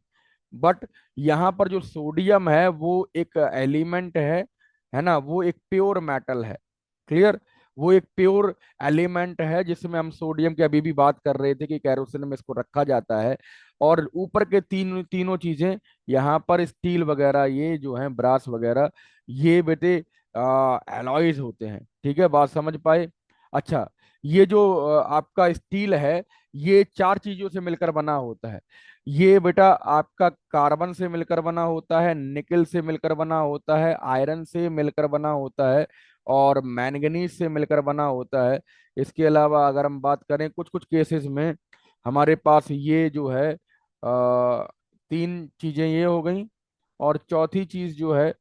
बट यहाँ पर जो सोडियम है वो एक एलिमेंट है ना, वो एक प्योर मेटल है। क्लियर। वो एक प्योर एलिमेंट है जिसमें हम सोडियम की अभी भी बात कर रहे थे कि कैरोसिन में इसको रखा जाता है। और ऊपर के तीनों चीजें यहाँ पर स्टील वगैरह, ये जो है ब्रास वगैरह, ये बेटे एलॉयज होते हैं। ठीक है, बात समझ पाए? अच्छा, ये जो आपका स्टील है, ये चार चीजों से मिलकर बना होता है। ये बेटा आपका कार्बन से मिलकर बना होता है, निकल से मिलकर बना होता है, आयरन से मिलकर बना होता है, और मैंगनीज से मिलकर बना होता है। इसके अलावा अगर हम बात करें कुछ कुछ केसेस में, हमारे पास ये जो है तीन चीजें ये हो गई, और चौथी चीज जो है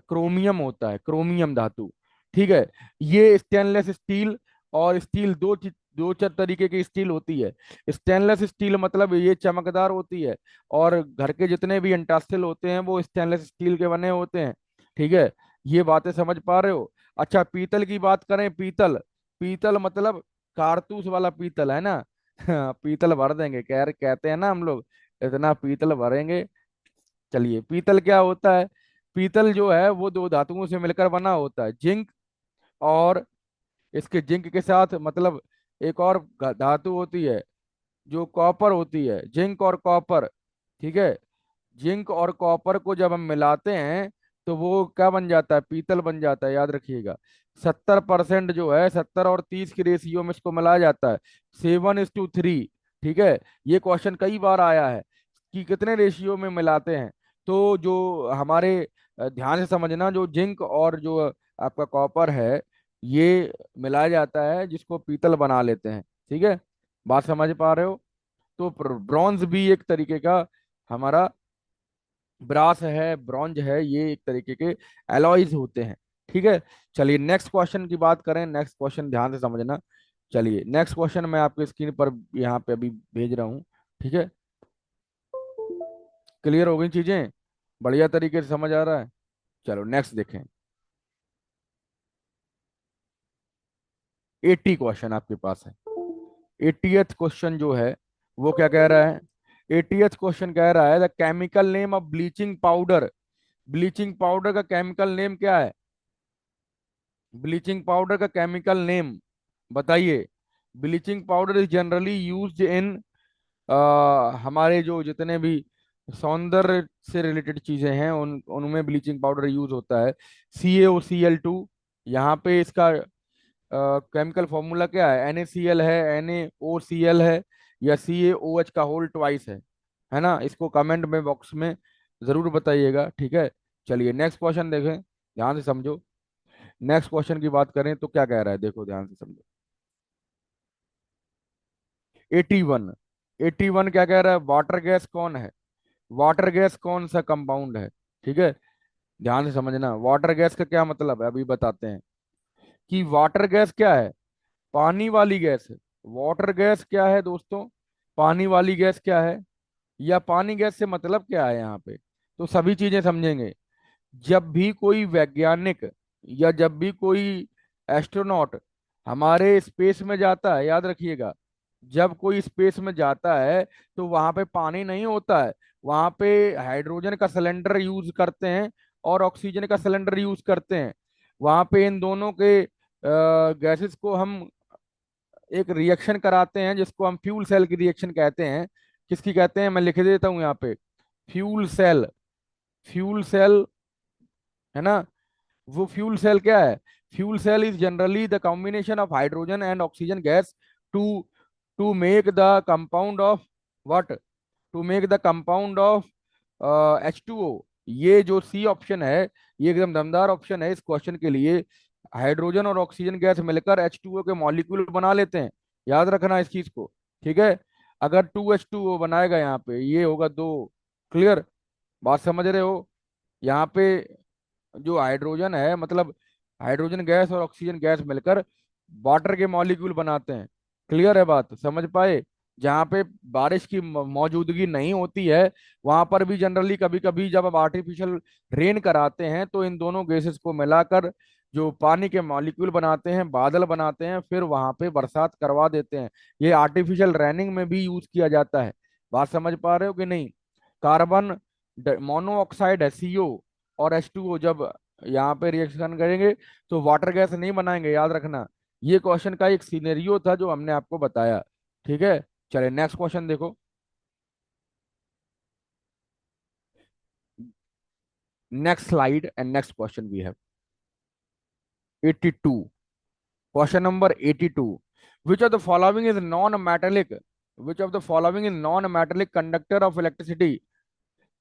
क्रोमियम होता है, क्रोमियम धातु। ठीक है। ये स्टेनलेस स्टील, और स्टील दो चार तरीके की स्टील होती है। स्टेनलेस स्टील मतलब ये चमकदार होती है, और घर के जितने भी इंडस्ट्रियल होते हैं वो स्टेनलेस स्टील के बने होते हैं। ठीक है, ये बातें समझ पा रहे हो? अच्छा, पीतल की बात करें, पीतल, पीतल मतलब कारतूस वाला पीतल है ना। पीतल भर देंगे, कहते हैं ना हम लोग, इतना पीतल भरेंगे। चलिए, पीतल क्या होता है? पीतल जो है वो दो धातुओं से मिलकर बना होता है, जिंक, और इसके जिंक के साथ मतलब एक और धातु होती है जो कॉपर होती है, जिंक और कॉपर। ठीक है। जिंक और कॉपर को जब हम मिलाते हैं तो वो क्या बन जाता है? पीतल बन जाता है, याद रखिएगा। 70% जो है, 70 और 30 की रेशियो में इसको मिलाया जाता है, 7:3। ठीक है। ये क्वेश्चन कई बार आया है कि कितने रेशियो में मिलाते हैं। तो जो हमारे ध्यान से समझना, जो जिंक और जो आपका कॉपर है, ये मिलाया जाता है जिसको पीतल बना लेते हैं। ठीक है, बात समझ पा रहे हो? तो ब्रॉन्ज भी एक तरीके का हमारा, ब्रास है, ब्रॉन्ज है, ये एक तरीके के एलॉयज होते हैं। ठीक है। चलिए नेक्स्ट क्वेश्चन की बात करें, नेक्स्ट क्वेश्चन ध्यान से समझना। चलिए नेक्स्ट क्वेश्चन मैं आपके स्क्रीन पर यहाँ पे अभी भेज रहा हूँ। ठीक है, क्लियर हो गई चीजें? बढ़िया तरीके से समझ आ रहा है? चलो नेक्स्ट देखें। 80 क्वेश्चन आपके पास है। 80th क्वेश्चन जो है वो क्या कह रहा है? 80th क्वेश्चन कह रहा है the chemical name of bleaching powder. Bleaching powder का केमिकल नेम क्या है? ब्लीचिंग पाउडर का केमिकल नेम बताइए। Bleaching powder is generally used in, हमारे जो जितने भी सौंदर्य से रिलेटेड चीजें हैं उन उनमें ब्लीचिंग पाउडर यूज होता है। CaOCl2, यहाँ पे इसका केमिकल फॉर्मूला क्या है? NaCl है, NaOCl है, या CaOH का होल ट्वाइस है ना? इसको कमेंट में बॉक्स में जरूर बताइएगा। ठीक है। चलिए नेक्स्ट क्वेश्चन देखें, ध्यान से समझो। नेक्स्ट क्वेश्चन की बात करें तो क्या कह रहा है, देखो ध्यान से समझो। 81, 81 क्या कह रहा है? वाटर गैस कौन है? वाटर गैस कौन सा कंपाउंड है? ठीक है, ध्यान से समझना। वाटर गैस का क्या मतलब है अभी बताते हैं। कि वाटर गैस क्या है? पानी वाली गैस है। वाटर गैस क्या है दोस्तों? पानी वाली गैस क्या है? या पानी गैस से मतलब क्या है यहाँ पे? तो सभी चीजें समझेंगे। जब भी कोई वैज्ञानिक या जब भी कोई एस्ट्रोनॉट हमारे स्पेस में जाता है, याद रखिएगा, जब कोई स्पेस में जाता है तो वहां पे पानी नहीं होता है, वहां पे हाइड्रोजन का सिलेंडर यूज करते हैं और ऑक्सीजन का सिलेंडर यूज करते हैं। वहां पे इन दोनों के गैसेस को हम एक रिएक्शन कराते हैं जिसको हम फ्यूल सेल की रिएक्शन कहते हैं। किसकी कहते हैं, मैं लिख देता हूँ यहाँ पे, फ्यूल सेल। फ्यूल सेल, है ना। वो फ्यूल सेल क्या है? Fuel cell is generally the combination of hydrogen and oxygen gas to to make the compound of what, to make the compound of H2O। ये जो सी ऑप्शन है, ये एकदम दमदार ऑप्शन है इस क्वेश्चन के लिए। हाइड्रोजन और ऑक्सीजन गैस मिलकर H2O के मॉलिक्यूल बना लेते हैं। याद रखना इस चीज को, ठीक है। अगर 2H2O बनाएगा यहाँ पे, ये होगा दो। क्लियर? बात समझ रहे हो? यहाँ पे जो हाइड्रोजन है, मतलब हाइड्रोजन गैस और ऑक्सीजन गैस मिलकर वाटर के मॉलिक्यूल बनाते हैं। क्लियर है बात, समझ पाए? जहाँ पे बारिश की मौजूदगी नहीं होती है, वहां पर भी जनरली कभी कभी जब आप आर्टिफिशियल रेन कराते हैं तो इन दोनों गैसेस को मिलाकर जो पानी के मॉलिक्यूल बनाते हैं, बादल बनाते हैं, फिर वहां पे बरसात करवा देते हैं। ये आर्टिफिशियल रेनिंग में भी यूज किया जाता है। बात समझ पा रहे हो कि नहीं? कार्बन मोनोऑक्साइड है, CO, और H2O जब यहाँ पे रिएक्शन करेंगे तो वाटर गैस नहीं बनाएंगे, याद रखना। ये क्वेश्चन का एक सिनेरियो था जो हमने आपको बताया। ठीक है, चलिए नेक्स्ट क्वेश्चन देखो। Next slide and next question we have 82। Question number 82। Which of the following is non metallic, which of the following is non metallic conductor of electricity?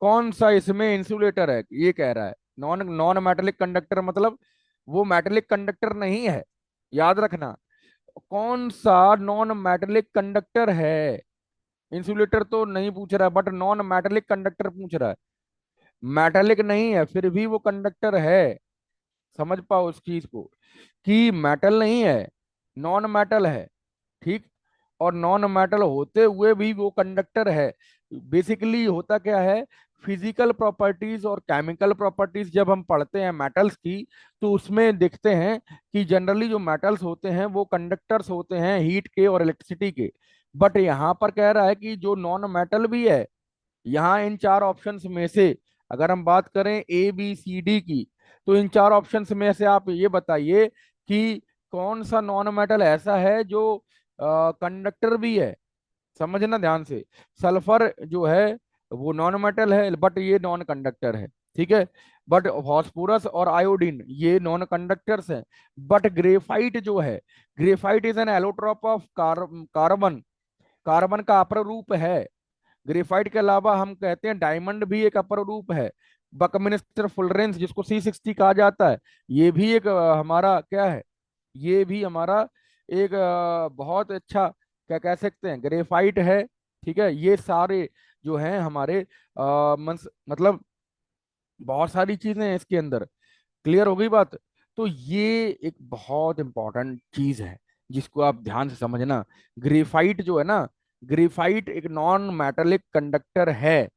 कौन सा इसमें इंसुलेटर है, ये कह रहा है। नॉन नॉन मेटेलिक कंडक्टर मतलब वो मेटेलिक कंडक्टर नहीं है। याद रखना, कौन सा नॉन मेटेलिक कंडक्टर है। इंसुलेटर तो नहीं पूछ रहा है, बट नॉन मेटेलिक कंडक्टर पूछ रहा है। मेटेलिक नहीं है फिर भी वो कंडक्टर है। समझ पाओ उस चीज को, कि मेटल नहीं है, नॉन मेटल है। ठीक, और नॉन मेटल होते हुए भी वो कंडक्टर है। बेसिकली होता क्या है, फिजिकल प्रॉपर्टीज और केमिकल प्रॉपर्टीज जब हम पढ़ते हैं मेटल्स की, तो उसमें देखते हैं कि जनरली जो मेटल्स होते हैं वो कंडक्टर्स होते हैं हीट के और इलेक्ट्रिसिटी के। बट यहाँ पर कह रहा है कि जो नॉन मेटल भी है, यहाँ इन चार ऑप्शंस में से अगर हम बात करें A B C D की, तो इन चार ऑप्शंस में से आप ये बताइए कि कौन सा नॉन मेटल ऐसा है जो कंडक्टर भी है। समझना ध्यान से, सल्फर जो है वो नॉन मेटल है बट ये नॉन कंडक्टर है। ठीक है, बट फॉस्फोरस और आयोडीन ये नॉन कंडक्टर्स हैं। बट ग्रेफाइट जो है, graphite is an allotrope of carbon, carbon का अपर रूप है। ग्रेफाइट के अलावा हम कहते हैं डायमंड भी एक अपर रूप है। बकमिनिस्टर फुलरेंस जिसको C60 कहा जाता है, ये भी एक हमारा क्या है, ये भी हमारा एक बहुत अच्छा क्या कह सकते हैं, ग्रेफाइट है। ठीक है, ये सारे जो हैं हमारे मतलब बहुत सारी चीजें हैं इसके अंदर। क्लियर हो गई बात? तो ये एक बहुत इंपॉर्टेंट चीज है जिसको आप ध्यान से समझना। ग्रेफाइट जो है ना, ग्रेफाइट एक नॉन मेटेलिक कंडक्टर है।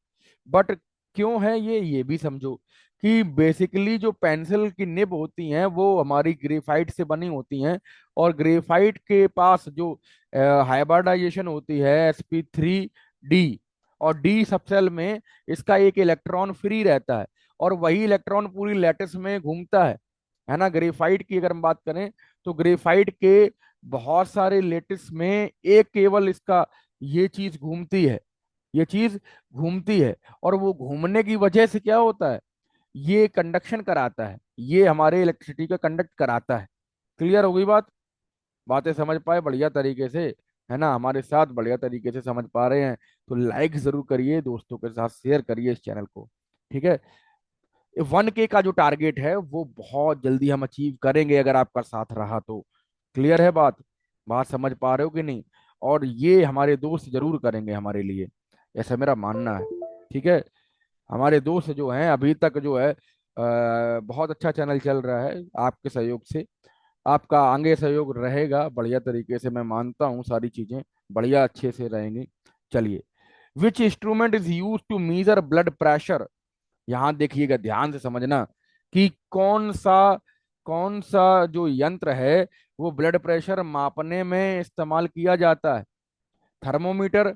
बट क्यों है ये भी समझो, कि बेसिकली जो पेंसिल की निब होती हैं वो हमारी ग्रेफाइट से बनी होती हैं। और ग्रेफाइट के पास जो हाइब्रिडाइजेशन होती है sp3d, और डी सबसेल में इसका एक इलेक्ट्रॉन फ्री रहता है, और वही इलेक्ट्रॉन पूरी लैटिस में घूमता है ना। ग्रेफाइट की अगर हम बात करें तो ग्रेफाइट के बहुत सारे लेटिस में एक केवल इसका ये चीज घूमती है, ये चीज घूमती है। और वो घूमने की वजह से क्या होता है, ये कंडक्शन कराता है, ये हमारे इलेक्ट्रिसिटी का कंडक्ट कराता है। क्लियर हो गई बात? बातें समझ पाए बढ़िया तरीके से, है ना, हमारे साथ बढ़िया तरीके से समझ पा रहे हैं तो लाइक जरूर करिए, दोस्तों के साथ शेयर करिए इस चैनल को। ठीक है, 1K का जो टारगेट है वो बहुत जल्दी हम अचीव करेंगे अगर आपका साथ रहा तो। क्लियर है बात? बात समझ पा रहे हो कि नहीं? और ये हमारे दोस्त जरूर करेंगे हमारे लिए, ऐसा मेरा मानना है। ठीक है, हमारे दोस्त जो हैं अभी तक जो है बहुत अच्छा चैनल चल रहा है आपके सहयोग से। आपका आगे सहयोग रहेगा बढ़िया तरीके से, मैं मानता हूँ सारी चीजें बढ़िया अच्छे से रहेंगी। चलिए, which instrument is use to measure blood pressure? यहाँ देखिएगा ध्यान से समझना। कि कौन सा जो यंत्र है वो ब्लड प्रेशर मापने में इस्तेमाल किया जाता है। थर्मोमीटर,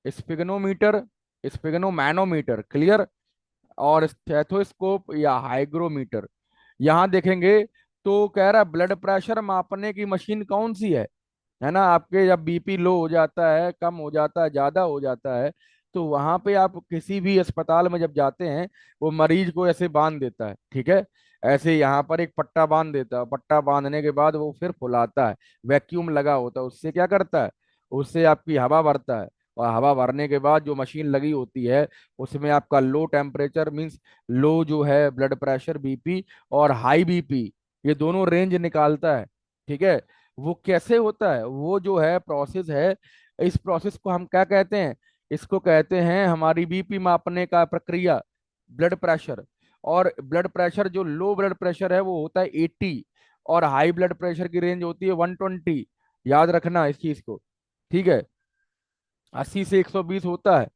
स्पिगनोमीटर, स्पिगनोमैनोमीटर, क्लियर, और स्टेथोस्कोप या हाइग्रोमीटर। यहां देखेंगे तो कह रहा है ब्लड प्रेशर मापने की मशीन कौन सी है ना। आपके जब बीपी लो हो जाता है, कम हो जाता है, ज्यादा हो जाता है, तो वहां पे आप किसी भी अस्पताल में जब जाते हैं, वो मरीज को ऐसे बांध देता है, ठीक है। ऐसे यहाँ पर एक पट्टा बांध देता है, पट्टा बांधने के बाद वो फिर फुलाता है, वैक्यूम लगा होता है, उससे क्या करता है, उससे आपकी हवा भरता है। और हवा भरने के बाद जो मशीन लगी होती है, उसमें आपका लो टेम्परेचर मींस लो जो है ब्लड प्रेशर बीपी, और हाई बीपी, ये दोनों रेंज निकालता है, ठीक है। वो कैसे होता है, वो जो है प्रोसेस है, इस प्रोसेस को हम क्या कहते हैं, इसको कहते हैं हमारी बीपी मापने का प्रक्रिया, ब्लड प्रेशर। और ब्लड प्रेशर जो लो ब्लड प्रेशर है वो होता है 80, और हाई ब्लड प्रेशर की रेंज होती है 120। याद रखना इस चीज को, ठीक है। 80 से 120 होता है।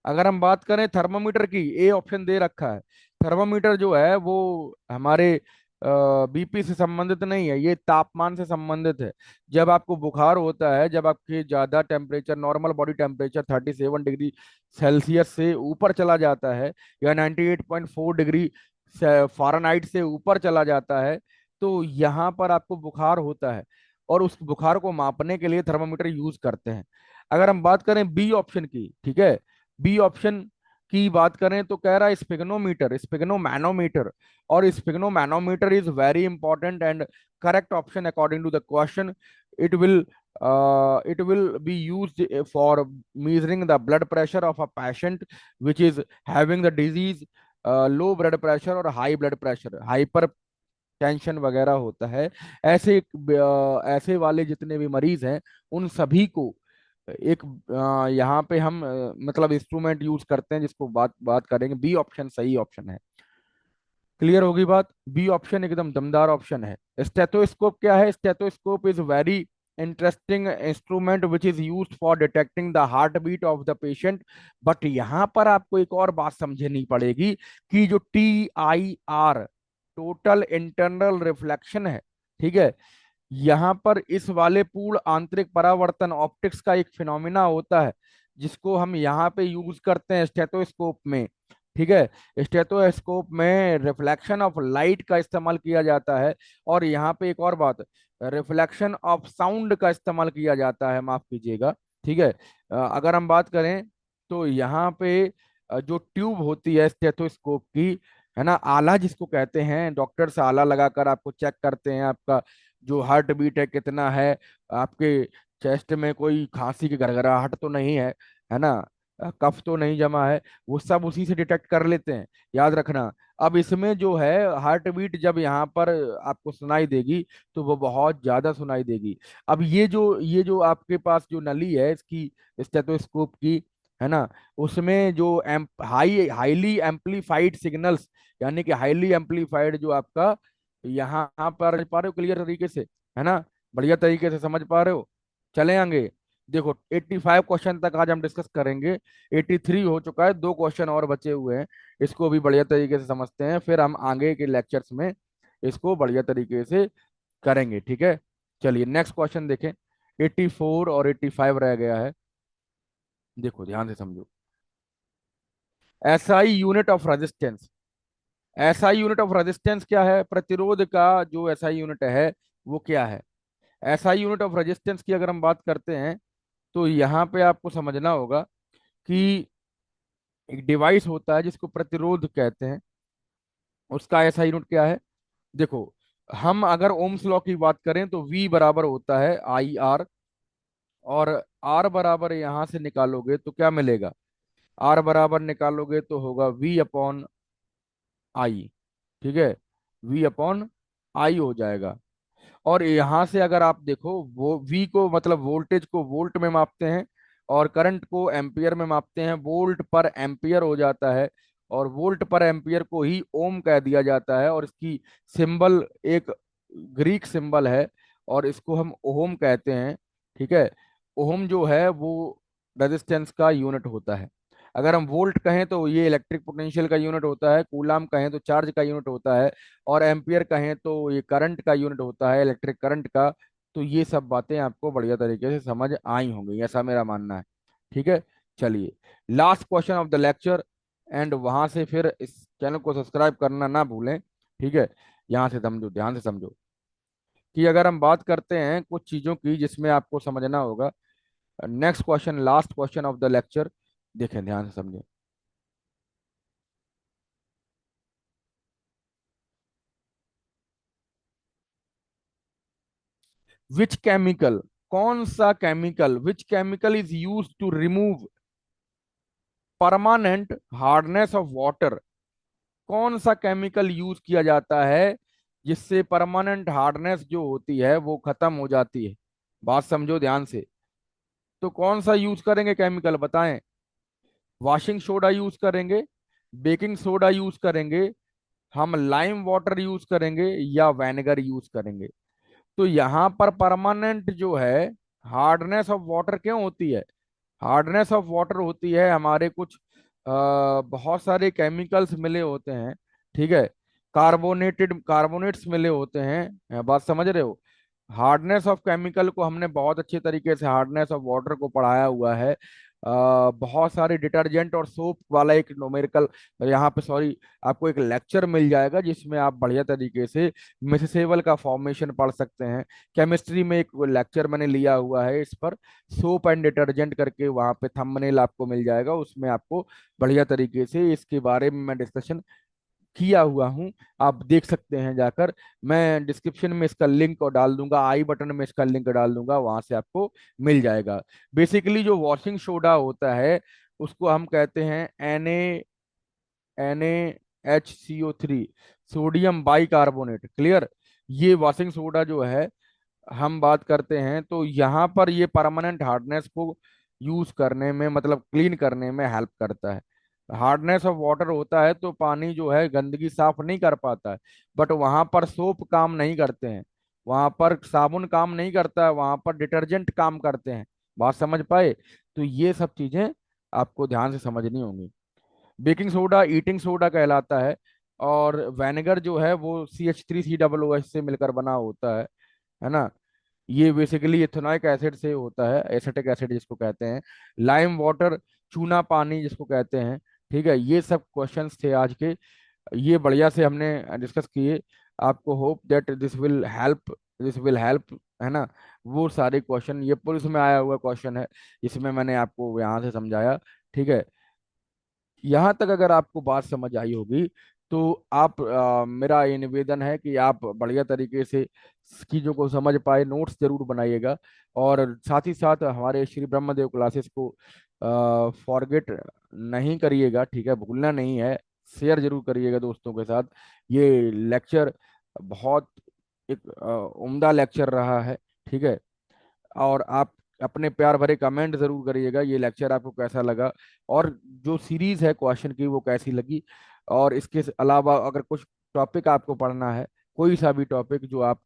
अगर हम बात करें थर्मामीटर की, ए ऑप्शन दे रखा है। थर्मामीटर जो है वो हमारे बीपी से संबंधित नहीं है, ये तापमान से संबंधित है। जब आपको बुखार होता है, जब आपके ज्यादा temperature, normal body temperature 37 degree Celsius से ऊपर चला जाता है, या 98.4 डिग्री फ़ारेनहाइट से ऊपर चला जाता है, तो यहाँ पर आपको बुखार होता है, और उस बुखार को मापने के लिए थर्मामीटर यूज करते हैं। अगर हम बात करें बी ऑप्शन की, ठीक है, बी ऑप्शन की बात करें तो कह रहा है स्पिग्नोमीटर, स्पिग्नोमैनोमीटर। और sphygmomanometer is very important and correct option according to the question. It will it will be used for measuring the blood pressure of a patient which is having the disease low blood pressure और high blood pressure, hyper tension वगैरह होता है। ऐसे वाले जितने भी मरीज हैं, उन सभी को एक यहाँ पे हम मतलब इंस्ट्रूमेंट यूज करते हैं, जिसको बात बात करेंगे। बी ऑप्शन सही ऑप्शन है। क्लियर होगी बात, बी ऑप्शन एकदम दमदार ऑप्शन है। स्टेथोस्कोप क्या है, stethoscope is very interesting instrument which is used for detecting the heart beat of the patient. But यहाँ पर आपको एक और बात समझनी पड़ेगी, कि जो TIR, टोटल इंटरनल रिफ्लेक्शन है, ठीक है, यहाँ पर इस वाले पूर्ण आंतरिक परावर्तन ऑप्टिक्स का एक फिनोमिना होता है, जिसको हम यहाँ पे यूज करते हैं स्टेथोस्कोप में, ठीक है। स्टेथोस्कोप में रिफ्लेक्शन ऑफ लाइट का इस्तेमाल किया जाता है। और यहाँ पे एक और बात, रिफ्लेक्शन ऑफ साउंड का इस्तेमाल किया जाता है, माफ कीजिएगा, ठीक है। अगर हम बात करें तो यहाँ पे जो ट्यूब होती है स्टेथोस्कोप की, है ना, आला जिसको कहते हैं, डॉक्टर्स आला लगाकर आपको चेक करते हैं आपका जो हार्ट बीट है कितना है, आपके चेस्ट में कोई खांसी की घरघराहट तो नहीं है ना, कफ तो नहीं जमा है, वो सब उसी से डिटेक्ट कर लेते हैं। याद रखना। अब इसमें जो है हार्ट बीट जब यहाँ पर आपको सुनाई देगी, तो वो बहुत ज्यादा सुनाई देगी। अब ये जो आपके पास जो नली है इसकी, स्टेथोस्कोप की, है ना, उसमें जो हाईली एम्पलीफाइड सिग्नल्स, यानी कि हाईली एम्पलीफाइड जो आपका यहाँ पर पा रहे हो क्लियर तरीके से, है ना, बढ़िया तरीके से समझ पा रहे हो। चले आगे। देखो 85 क्वेश्चन तक आज हम डिस्कस करेंगे, 83 हो चुका है, दो क्वेश्चन और बचे हुए हैं। इसको भी बढ़िया तरीके से समझते हैं, फिर हम आगे के लेक्चर्स में इसको बढ़िया तरीके से करेंगे, ठीक है। चलिए नेक्स्ट क्वेश्चन देखें। 84 और 85 रह गया है। देखो ध्यान से समझो। SI unit of resistance, SI unit of resistance क्या है, प्रतिरोध का जो एसआई यूनिट है वो क्या है। एसआई यूनिट ऑफ रेजिस्टेंस की अगर हम बात करते हैं, तो यहाँ पे आपको समझना होगा कि एक डिवाइस होता है जिसको प्रतिरोध कहते हैं, उसका एसआई यूनिट क्या है। देखो, हम अगर ओम्स लॉ की बात करें तो V बराबर होता है IR, और R बराबर यहां से निकालोगे तो क्या मिलेगा, R बराबर निकालोगे तो होगा V/I, ठीक है, V/I हो जाएगा। और यहाँ से अगर आप देखो, वो V को मतलब वोल्टेज को वोल्ट में मापते हैं, और करंट को एम्पियर में मापते हैं, वोल्ट पर एम्पियर हो जाता है। और वोल्ट पर एम्पियर को ही ओम कह दिया जाता है, और इसकी सिंबल एक ग्रीक सिंबल है, और इसको हम ओम कहते हैं, ठीक है। ओम जो है वो रेजिस्टेंस का यूनिट होता है। अगर हम वोल्ट कहें तो ये इलेक्ट्रिक पोटेंशियल का यूनिट होता है, कूलाम कहें तो चार्ज का यूनिट होता है, और एम्पियर कहें तो ये करंट का यूनिट होता है, इलेक्ट्रिक करंट का। तो ये सब बातें आपको बढ़िया तरीके से समझ आई होंगी, ऐसा मेरा मानना है। ठीक है, चलिए, last question of the lecture. And वहां से फिर इस चैनल को सब्सक्राइब करना ना भूलें। ठीक है, यहाँ से समझो, ध्यान से समझो कि अगर हम बात करते हैं कुछ चीजों की जिसमें आपको समझना होगा। Next question, last question of the lecture, देखें ध्यान से समझें। विच केमिकल, कौन सा chemical, which chemical is use to remove permanent hardness of water. कौन सा केमिकल यूज किया जाता है जिससे परमानेंट हार्डनेस जो होती है वो खत्म हो जाती है। बात समझो ध्यान से। तो कौन सा यूज करेंगे केमिकल, बताएं। वॉशिंग सोडा यूज करेंगे, बेकिंग सोडा यूज करेंगे, हम लाइम वाटर यूज करेंगे, या वेनेगर यूज करेंगे। तो यहाँ पर परमानेंट जो है हार्डनेस ऑफ वाटर क्यों होती है? हार्डनेस ऑफ वाटर होती है हमारे कुछ बहुत सारे केमिकल्स मिले होते हैं। ठीक है, कार्बोनेटेड कार्बोनेट्स मिले होते हैं। बात समझ रहे हो? हार्डनेस ऑफ केमिकल को हमने बहुत अच्छे तरीके से हार्डनेस ऑफ वाटर को पढ़ाया हुआ है। बहुत सारे डिटर्जेंट और सोप वाला एक न्यूमेरिकल, यहाँ पे सॉरी, आपको एक लेक्चर मिल जाएगा जिसमें आप बढ़िया तरीके से मिसेसेबल का फॉर्मेशन पढ़ सकते हैं। केमिस्ट्री में एक लेक्चर मैंने लिया हुआ है इस पर, सोप एंड डिटर्जेंट करके, वहां पे थंबनेल आपको मिल जाएगा, उसमें आपको बढ़िया तरीके से इसके बारे में मैं डिस्कशन किया हुआ हूँ। आप देख सकते हैं जाकर। मैं डिस्क्रिप्शन में इसका लिंक और डाल दूंगा, आई बटन में इसका लिंक डाल दूंगा, वहां से आपको मिल जाएगा। बेसिकली जो वॉशिंग सोडा होता है उसको हम कहते हैं NaHCO3, sodium by carbonate. Clear? ये वॉशिंग सोडा जो है हम बात करते हैं, तो यहाँ पर ये परमानेंट हार्डनेस को यूज करने में, मतलब क्लीन करने में हेल्प करता है। हार्डनेस ऑफ वाटर होता है तो पानी जो है गंदगी साफ नहीं कर पाता है, बट वहां पर सोप काम नहीं करते हैं, वहां पर साबुन काम नहीं करता है, वहां पर डिटर्जेंट काम करते हैं। बात समझ पाए? तो ये सब चीजें आपको ध्यान से समझनी होंगी। बेकिंग सोडा ईटिंग सोडा कहलाता है, और वेनेगर जो है वो CH3COOH से मिलकर बना होता है ना। ये बेसिकली इथेनॉइक एसिड से होता है, एसिटिक एसिड जिसको कहते हैं। लाइम वाटर, चूना पानी जिसको कहते हैं। ठीक है, ये सब क्वेश्चंस थे आज के, ये बढ़िया से हमने डिस्कस किए। आपको hope that this will help, है ना। वो सारे क्वेश्चन, ये पुलिस में आया हुआ क्वेश्चन है, इसमें मैंने आपको यहाँ से समझाया। ठीक है, यहाँ तक अगर आपको बात समझ आई होगी तो आप मेरा ये निवेदन है कि आप बढ़िया तरीके से चीज़ों को समझ पाए, नोट्स जरूर बनाइएगा। और साथ ही साथ हमारे श्री ब्रह्मदेव क्लासेस को फॉरगेट नहीं करिएगा। ठीक है, भूलना नहीं है, शेयर जरूर करिएगा दोस्तों के साथ। ये लेक्चर बहुत एक उम्दा लेक्चर रहा है। ठीक है, और आप अपने प्यार भरे कमेंट जरूर करिएगा, ये लेक्चर आपको कैसा लगा, और जो सीरीज है क्वेश्चन की वो कैसी लगी। और इसके अलावा अगर कुछ टॉपिक आपको पढ़ना है, कोई सा भी टॉपिक जो आप,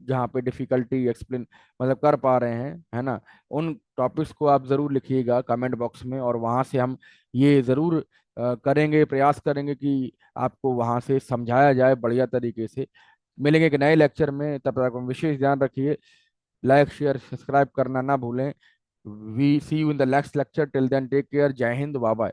जहाँ पे डिफिकल्टी एक्सप्लेन मतलब कर पा रहे हैं, है ना, उन टॉपिक्स को आप जरूर लिखिएगा कमेंट बॉक्स में, और वहाँ से हम ये जरूर करेंगे, प्रयास करेंगे कि आपको वहाँ से समझाया जाए बढ़िया तरीके से। मिलेंगे एक नए लेक्चर में, तब तक हम विशेष ध्यान रखिए। लाइक शेयर सब्सक्राइब करना ना भूलें। We see you in the next lecture, till then take care, जय हिंद, बाय बाय।